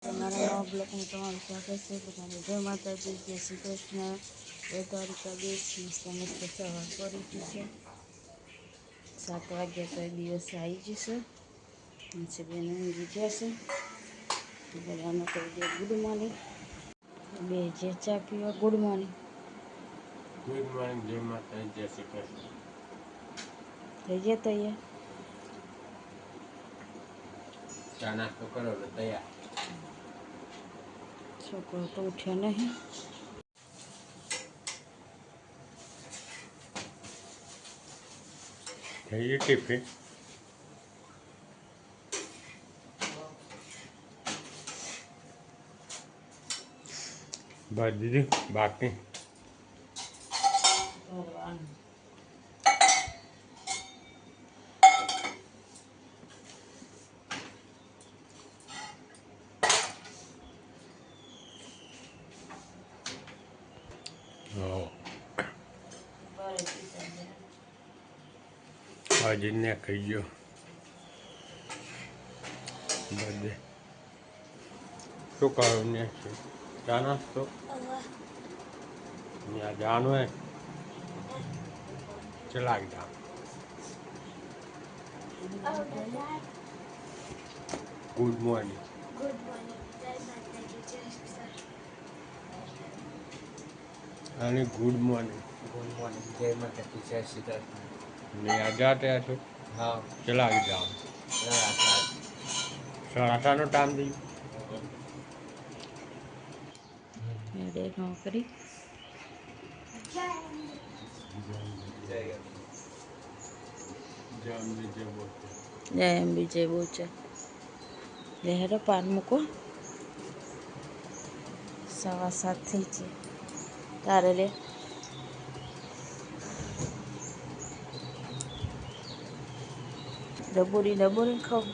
તમારા નવા બ્લોગમાં તમારું સ્વાગત છે. બધાને જય માતાજી, જય શ્રી કૃષ્ણ, જય દ્વારિકા. સમસ્ત સવાર પડી જશે, 7 વાગ્યા તો દિવસ આવી જશે. બેન ઊંઘી જશે. બધાને કહી દે ગુડ મોર્નિંગ. બે જે ચા પીવા ગુડ મોર્નિંગ. ગુડ મોર્નિંગ, જય માતાજી, જય શ્રી કૃષ્ણ. થઈ ગયા તૈયાર? ચા નાસ્તો કરો એટલે તૈયાર. છોકરો તો ઉઠ્યો નહીં. થઈ ગયું ટિફિન? બસ દીદી બાકી હજી ને ખાઈ ગયો બધે. શું કહ્યું ને ચા નાસ્તો ત્યાં જવાનું હે? ચલા ગયા. Good morning. અને ગુડ મોર્નિંગ. ગુડ મોર્નિંગ, જય માતાજી, જય શ્રી કૃષ્ણ. ને આ જાતે હતો? હા, ચલા ગયા. 8:30નો ટાઈમ થઈ નોકરી જય એમ બીજે બોચા લેહરો પાન મૂકો. 7:15 થઈ છે. તારે લે ડબોરી ખાવ.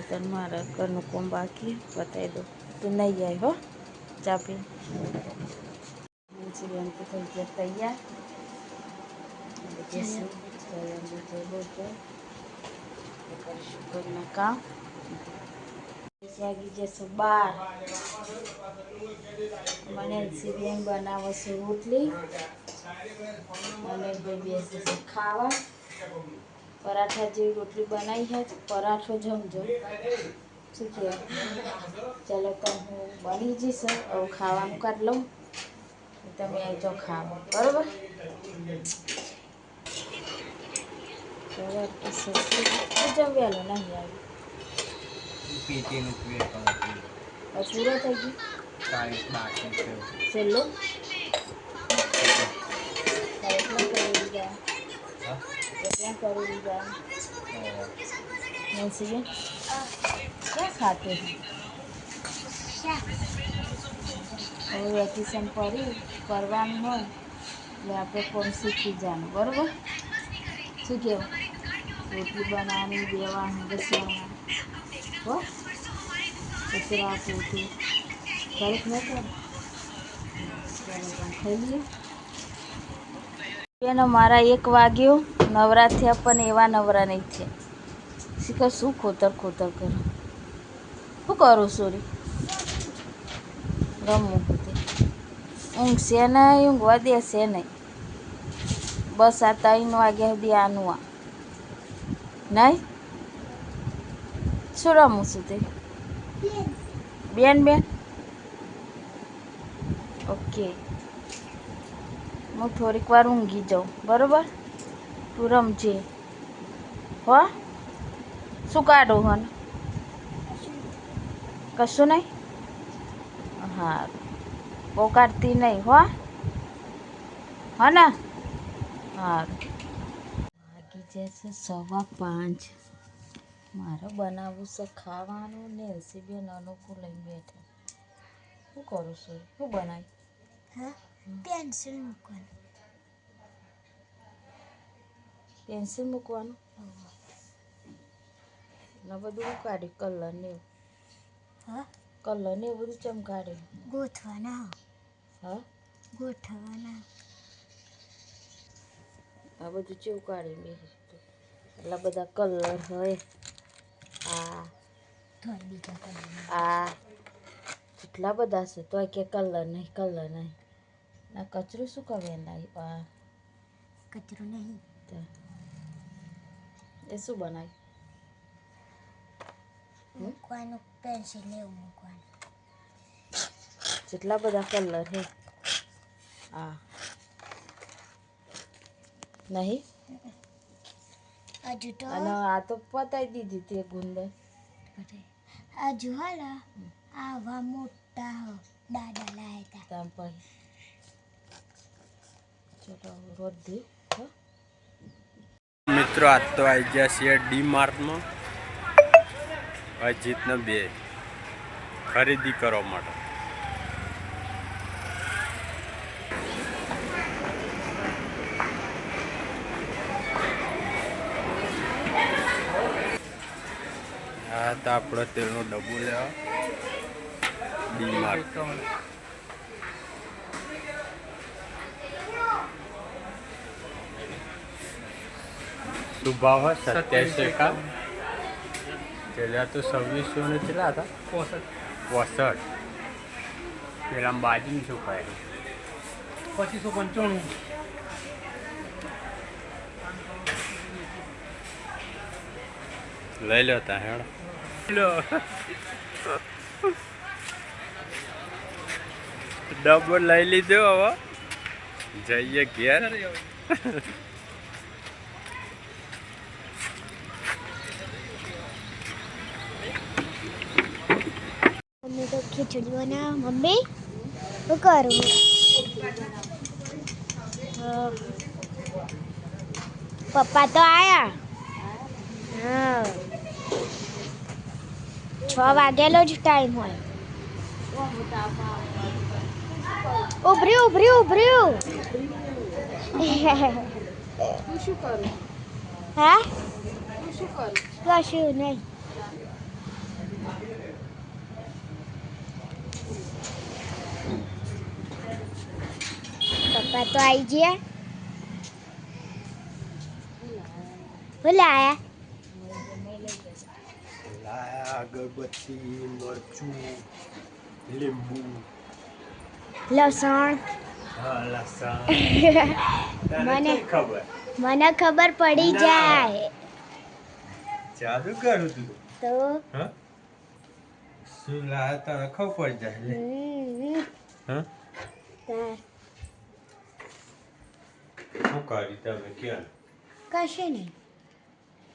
તને મારા ઘરનું કોમ બાકી બતાવી દો. તું નહીં જાય હો ચા પી. બેન તો થઈ ગયા તૈયાર. કરીશું ઘરના કામ. વાગી જશે 12. મને એલસીબીએમ બનાવે છે રોટલી અને ભાઈ બેસે છે ખાવા. પરાઠા જેવી રોટલી બનાવી છે. પરાઠો જમજો. શું કહેવાય? ચાલો તો હું બની જઈશ. હવે ખાવાનું કાઢ લઉં. તમે આવજો ખાવા, બરોબર? જમ્યાલો નહીં આવી પીટીનું પૂરો થઈ ગયું. બાકી છે. છેલ્લો એટલા કરી દીધા. નસીબે ક્યાં ખાતે હવે વેકેશન કરવાનું હોય એટલે આપણે કોણ શીખી જવાનું, બરાબર? શું કહેવું? રોટલી બનાવવાની, બેવાનું, ઘસવાનું, હો કચરા પોતું ઘરે ન કરે. ખાઈ લઈએ. બેનો મારા 1 વાગ્યો. નવરા થયા પણ એવા નવરા નહીં થયા. શીખર શું ખોતર કરો. શું કરું સોરી? રમવું ઊંઘશે નહીં, ઊંઘવા દેશે નહીં. બસ આ 3 વાગ્યા સુધી આનું આ નહીં. શું રમું છું તે? બેન ઓકે. હું થોડીક વાર ઊંઘી જાઉં, બરાબર? તું રમજે હો. શું કાઢું હન? કશું નહીં. હા, બહુ કાઢતી નહીં હો. હો ને? હા. વાગી જશે 5:15. મારે બનાવવું છે ખાવાનું ને એલસીબીએન અનુકૂળ લઈને બેઠા. શું કરું છું? શું બનાવી? હા, પેન્સિલ મૂકવાનું. ને બધું કાઢ્યું કલર ને એવું. હા, કલર ને એવું બધું ચમકાડ્યું. ગોઠવાના. હા, ગોઠવાના. આ બધું ચેવું કાઢ્યું મેં એટલા બધા કલર હોય. આ આ કેટલા બધા છે તોય કે કલર નહીં ના કચરું શું કરે લાવી આ કચરો નહીં તો એ શું બનાવ્યું મૂકવાનું પેન્સિલ એવું મૂકવાનું જેટલા બધા કલર હે આ નહીં હજુ તો અને આ તો પતાઈ દીધી તે ગુંદર હજુ હાલા આવા મોટા દાદા લાયા હતા તામ પછી ચલો રોજ દે હો મિત્રો આજ તો આવી ગયા છીએ ડી માર્ટમાં અજીતને બે ખરીદી કરવા માટે આ તો આપણો તેલનો ડબ્બો લેવા ડી માર્ટ શું ભાવ હોય 27 का चलिया तो 2600 ने चला था 65 પેલા બાજુ શું કહે 2595 લઈ લો તા હેડ લો ડબ્બો લઈ લીધો હવે જઈએ ઘેર મમ્મી તો ખીચડી બનાવ મમ્મી શું કરું પપ્પા તો આયા હા 6 વાગેલો જ ટાઈમ હોય ઉભર્યું હું શું કરું હા હું શું કરું કશું નહીં પપ્પા તો આવી ગયા હું લાયા લાયા અગરબત્તી મરચું લીંબુ લસણ હા લસણ મને ખબર મને ખબર પડી ના. જાય ચાલુ કરું તું તો હા શું લાયા તને ખબર પડી જાય હા તાર શું કરી તમે ક્યાં કશું નહીં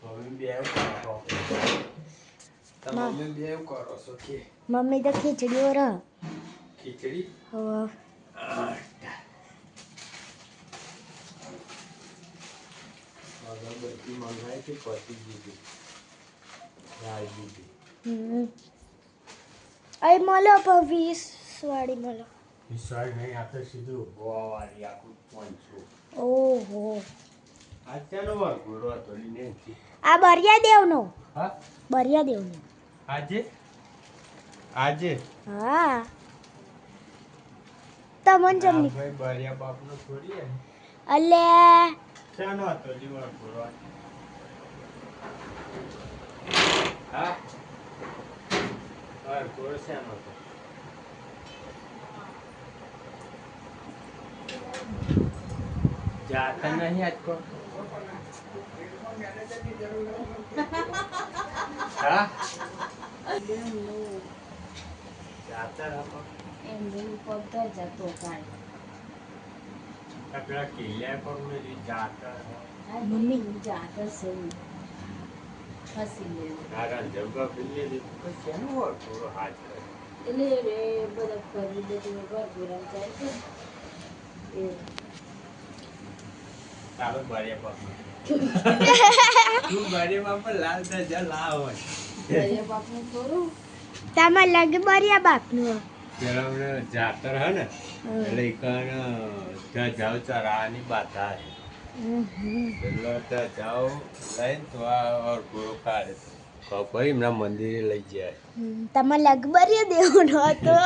મમ્મી બે કરો તમે મમ્મી બે કરો છો કે મમ્મી તો ખીચડીઓ રહ ખીચડી અગરબત્તી મંગાવી હતી પતી દીધી લાવી દીધી અહીં મળો પણ 20 વાળી મળો વિશાળ નહીં આપણે સીધું ગોવાવાળી આખું પહોંચવું ઓહો આ ચાલો વાગોરો હતો લઈને આ બરિયાદેવનો હા બરિયાદેવનો આજે આજે હા તમને જમની ભાઈ બરિયા બાપનો છોડીએ અલે શાનો હતો લીવર ગોરો હા હા ગોરો શાનો હતો જાતા નહીં આજ કો હા જાતા રહો એમ જેવું પગ જતો કાઢ પેલા કિલ્લા પર મેં જાતા મમ્મી જાતો છે ફસી લે તારા જગા બિલ્લે દીધું શેનું હોય થોડો હાથ કરે એટલે રે બધા કરી દે તો ઘર ગરમ જાય છે એ તારો બારિયા બાપા તું બારિયા બાપા લાલ જા લા હોય ઘરે બાપનું થોડું તમારે લાગે બરિયા બાપનું પેલા મને જાતર હે ને એટલે કણ ત્યાં જાવ ચરાની બાતા હે એટલે ત્યાં જાવ લઈને તો આ ઓર પૂરો કાઢે તો ભાઈ એમના મંદિરે લઈ જાય તમારે લાગે બરિયાદેવનો હતો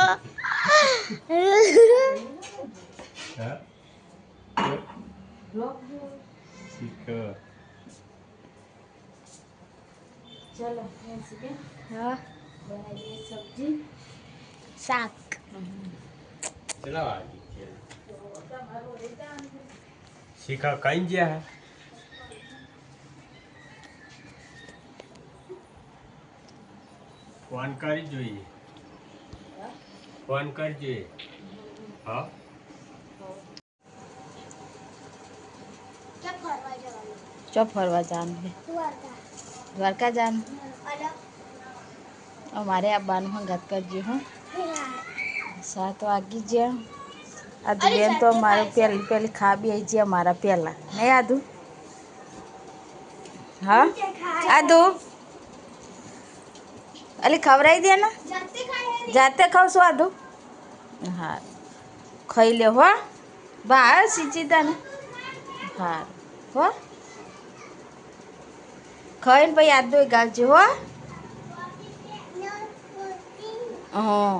હા બ્લોક શીખ ચલો એમ કે હા બનાવી દઈએ સબ્જી શાક ચલા વાગી શીખા કઈ ગયા ફોન કરી જોઈએ ફોન કરી જોઈએ હા ચો ફરવા જવાનું છે દ્વારકા જવાનું અમારે આવવાનું હંગાત કરજો હો 7 વાગી ગયા આદુ બેન તો મારે પહેલી ખાબી આવી ગયા મારા પહેલાં નહીં આદુ હા આદુ અલી ખવડાવી દે ને જાતે ખાવશું આદુ હા ખાઈ લે હો બા સીચી તને હા હો ખાઈને પછી આદુ ગાલજો હો હા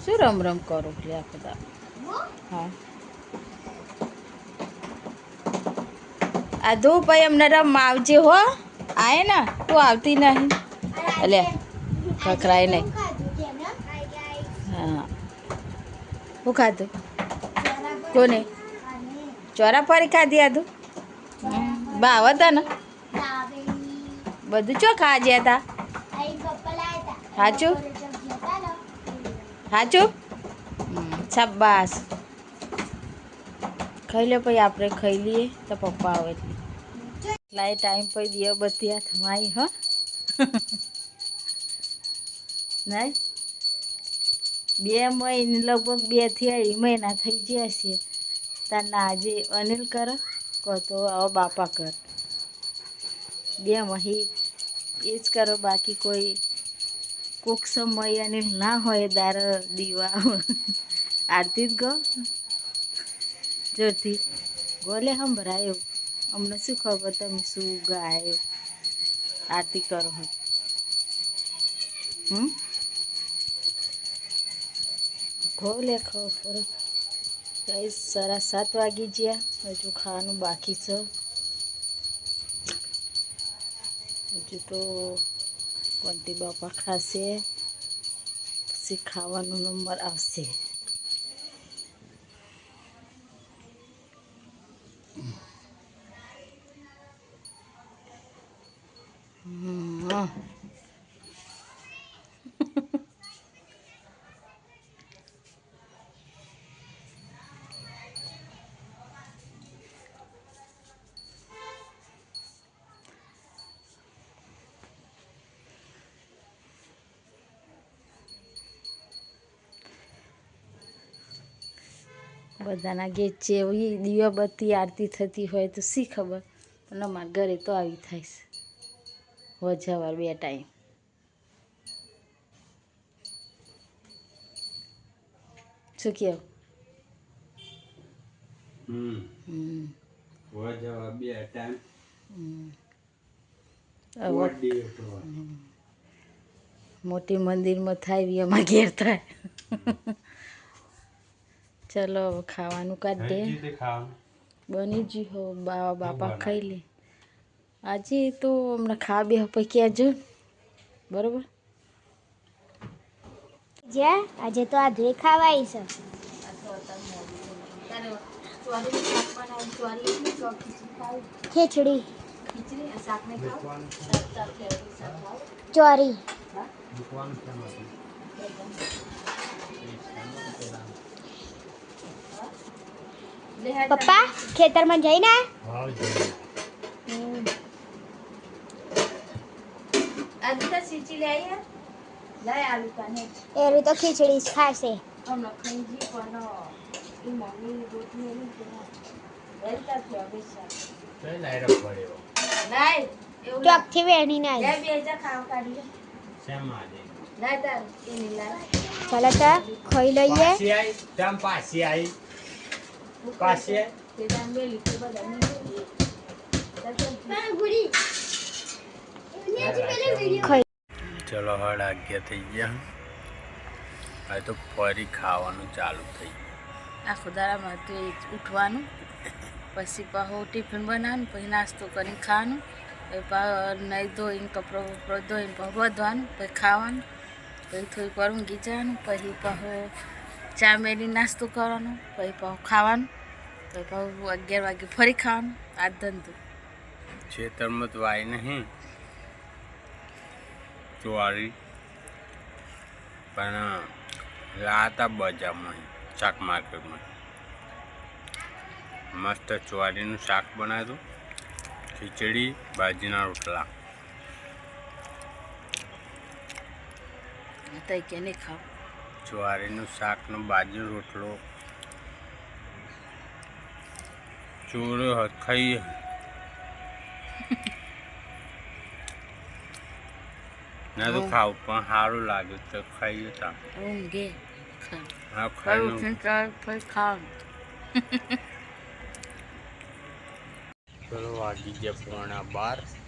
શું રમ કરું લે બધા હા આદુ ભાઈ અમને રમ આવજે હો આય ને તું આવતી નહીં એટલે ખખરાય નહીં હા શું ખાધું કોને ચોરા ફરી ખાધી આદુ ભાવ હતા ને બધું ચો ખાવા ગયા હતા સાચું સાચું શાબાશ ખાઈ લે પછી આપણે ખાઈ લઈએ તો પપ્પા આવે એટલે લાઈ ટાઈમ પછી દિયો બધી હાથમાં આવી હો નહીં 2 મહિને લગભગ 2 થી 2.5 મહિના થઈ ગયા છે તારના આજે અનિલ કરે કહો તો આવો બાપા કર 2 મહી એ જ કરો બાકી કોઈ કોક સમય અનિલ ના હોય દાર દીવા આરતી જ ગો જોરથી ગોલે સંભળાયો અમને શું ખબર તમે શું ગાયો આરતી કરો ગોલે ખબર કઈ 7:30 વાગી ગયા હજુ ખાવાનું બાકી છે હજુ તો કોંતી બાપા ખાશે પછી ખાવાનો નંબર આવશે બધાના ગેટ છે એવી દીવાબત્તી આરતી થતી હોય તો શી ખબર પણ અમારા ઘરે તો આવી થાય છે વજાવાર 2 ટાઈમ શું કહો વજાવાર 2 ટાઈમ મોટી મંદિરમાં થાય એમાં ઘેર થાય ચલો ખાવાનું કાઢ દે બની જ હો બાપા ખાઈ લે આજે તો હમણાં ખા બે પછી કહેજો બરોબર આજે તો આ ધોઈ ખાવાય છે ખીચડી ચોરી પપ્પા ખેતરમાં જઈને એવી તો ખીચડી જ ખાશે ચોકથી વેણી ના ચાલો તો ખાઈ લઈએ ચલો હળ 11 થઈ ગયા હવે તો ફરી ખાવાનું ચાલુ થઈ આખો દાડામાં તો ઉઠવાનું પછી પાછું ટિફિન બનાવવાનું પછી નાસ્તો કરીને ખાવાનું નહીં ધોઈને કપડો બપડો ધોઈને પછી બધવાનું પછી ખાવાનું પછી થોડીક વાર ઊંઘી જવાનું પછી ચા મેરી નાસ્તો કરવાનો પછી ખાવાનું પછી 11 વાગે ફરી ખાવાનું આ ધંધો ખેતરમાં તો વાય નહીં ચોરી પણ લાતા બજારમાં શાક માર્કેટમાં મસ્ત ચોરીનું શાક બનાવ્યું, ખીચડી બાજીના રોટલા. તો કે નહીં ખાવ ચોરીનું શાકનો બાજુ રોટલો ચોરો ખાઈએ ના તો ખાવું પણ સારું લાગ્યું તો ખાઈએ તા ઊંઘે હા ખાઈ પછી ખાવાનું ચલો વાગી ગયા 11:30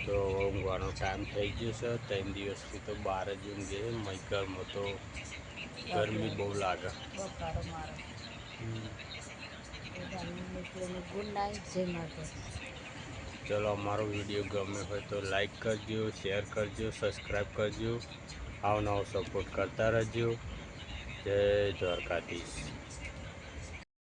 તો ઊંઘવાનો ટાઈમ થઈ ગયો છે. 3 દિવસથી તો બહાર જ ઊંઘે. મઈકરમાં તો ગરમી બહુ લાગે. બફારો મારો ગુડ નાઇટ જય માતા. ચલો અમારો વિડીયો ગમે હોય તો લાઈક કરજો, શેર કરજો, સબસ્ક્રાઈબ કરજો, આવો નવો સપોર્ટ કરતા રહેજો. જય દ્વારકાધીશ.